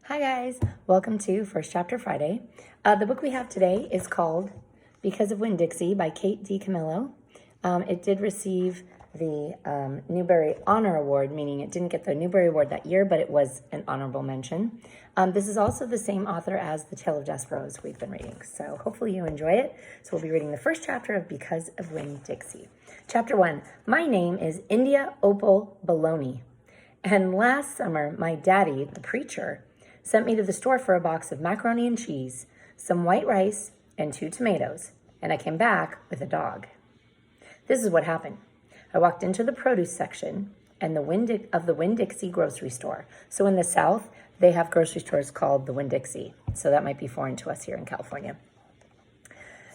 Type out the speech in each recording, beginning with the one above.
Hi guys, welcome to First Chapter Friday. The book we have today is called Because of Winn Dixie by Kate DiCamillo. It did receive the Newbery Honor Award, meaning it didn't get the Newbery Award that year, but it was an honorable mention. This is also the same author as The Tale of Despereaux we've been reading, so hopefully you enjoy it. So we'll be reading the first chapter of Because of Winn Dixie. Chapter 1, my name is India Opal Baloney, and last summer my daddy, the preacher, sent me to the store for a box of macaroni and cheese, some white rice, and 2 tomatoes, and I came back with a dog. This is what happened. I walked into the produce section and the Winn Dixie grocery store. So in the South, they have grocery stores called the Winn Dixie. So that might be foreign to us here in California.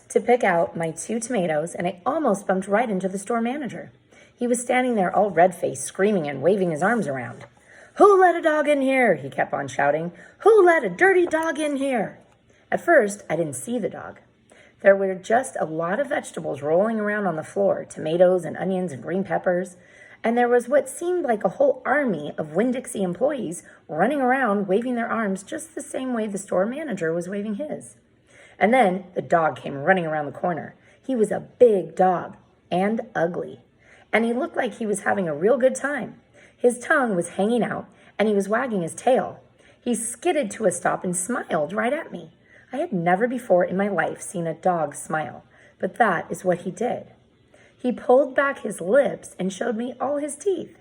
To pick out my 2 tomatoes, and I almost bumped right into the store manager. He was standing there all red-faced, screaming and waving his arms around. "Who let a dog in here?" he kept on shouting. "Who let a dirty dog in here?" At first, I didn't see the dog. There were just a lot of vegetables rolling around on the floor, tomatoes and onions and green peppers, and there was what seemed like a whole army of Winn Dixie employees running around waving their arms just the same way the store manager was waving his. And then the dog came running around the corner. He was a big dog and ugly, and he looked like he was having a real good time. His tongue was hanging out, and he was wagging his tail. He skidded to a stop and smiled right at me. I had never before in my life seen a dog smile, but that is what he did. He pulled back his lips and showed me all his teeth.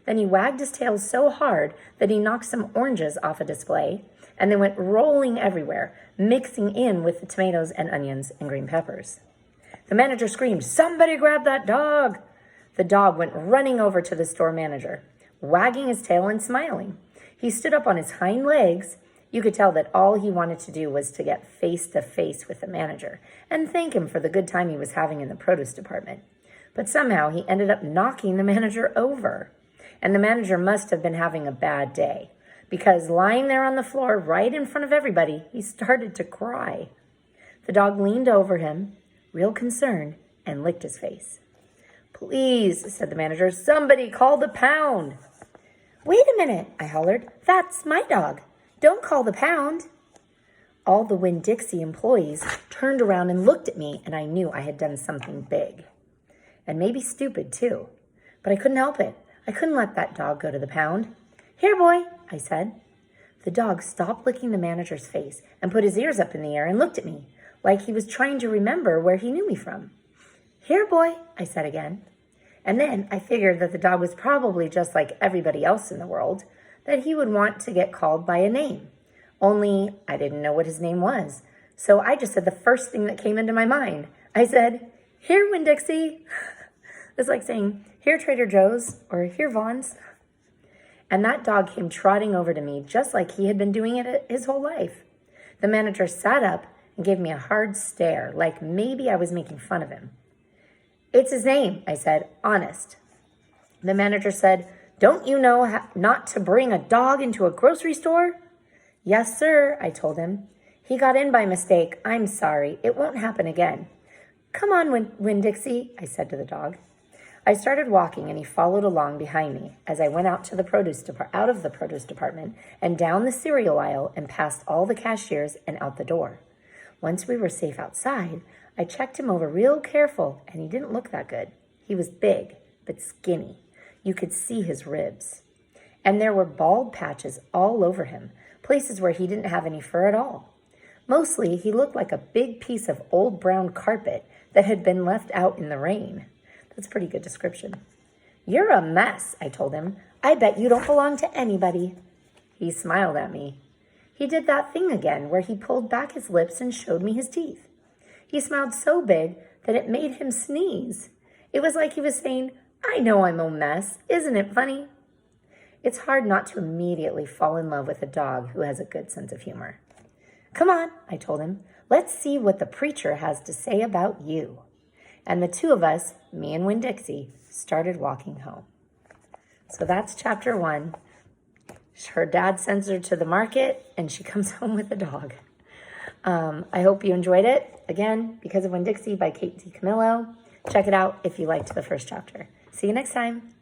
Then he wagged his tail so hard that he knocked some oranges off a display, and they went rolling everywhere, mixing in with the tomatoes and onions and green peppers. The manager screamed, "Somebody grab that dog!" The dog went running over to the store manager, wagging his tail and smiling. He stood up on his hind legs. You could tell that all he wanted to do was to get face to face with the manager and thank him for the good time he was having in the produce department. But somehow he ended up knocking the manager over. And the manager must have been having a bad day, because lying there on the floor right in front of everybody, he started to cry. The dog leaned over him, real concerned, and licked his face. "Please," said the manager, "somebody call the pound." "Wait a minute," I hollered. "That's my dog. Don't call the pound." All the Winn Dixie employees turned around and looked at me, and I knew I had done something big. And maybe stupid, too. But I couldn't help it. I couldn't let that dog go to the pound. "Here, boy," I said. The dog stopped licking the manager's face and put his ears up in the air and looked at me, like he was trying to remember where he knew me from. "Here, boy," I said again. And then I figured that the dog was probably just like everybody else in the world, that he would want to get called by a name. Only I didn't know what his name was, so I just said the first thing that came into my mind. I said, "Here, Winn Dixie." It's like saying, "Here, Trader Joe's," or "Here, Vaughn's." And that dog came trotting over to me just like he had been doing it his whole life. The manager sat up and gave me a hard stare, like maybe I was making fun of him. "It's his name," I said, honest. The manager said, "Don't you know not to bring a dog into a grocery store?" "Yes, sir," I told him. "He got in by mistake. I'm sorry. It won't happen again." "Come on, Winn Dixie," I said to the dog. I started walking, and he followed along behind me as I went out of the produce department and down the cereal aisle and past all the cashiers and out the door. Once we were safe outside, I checked him over real careful, and he didn't look that good. He was big, but skinny. You could see his ribs. And there were bald patches all over him, places where he didn't have any fur at all. Mostly, he looked like a big piece of old brown carpet that had been left out in the rain. That's a pretty good description. "You're a mess," I told him. "I bet you don't belong to anybody." He smiled at me. He did that thing again where he pulled back his lips and showed me his teeth. He smiled so big that it made him sneeze. It was like he was saying, "I know I'm a mess. Isn't it funny?" It's hard not to immediately fall in love with a dog who has a good sense of humor. "Come on," I told him. "Let's see what the preacher has to say about you." And the 2 of us, me and Winn Dixie, started walking home. So that's chapter 1. Her dad sends her to the market, and she comes home with a dog. I hope you enjoyed it. Again, Because of Winn Dixie by Kate DiCamillo. Check it out if you liked the first chapter. See you next time.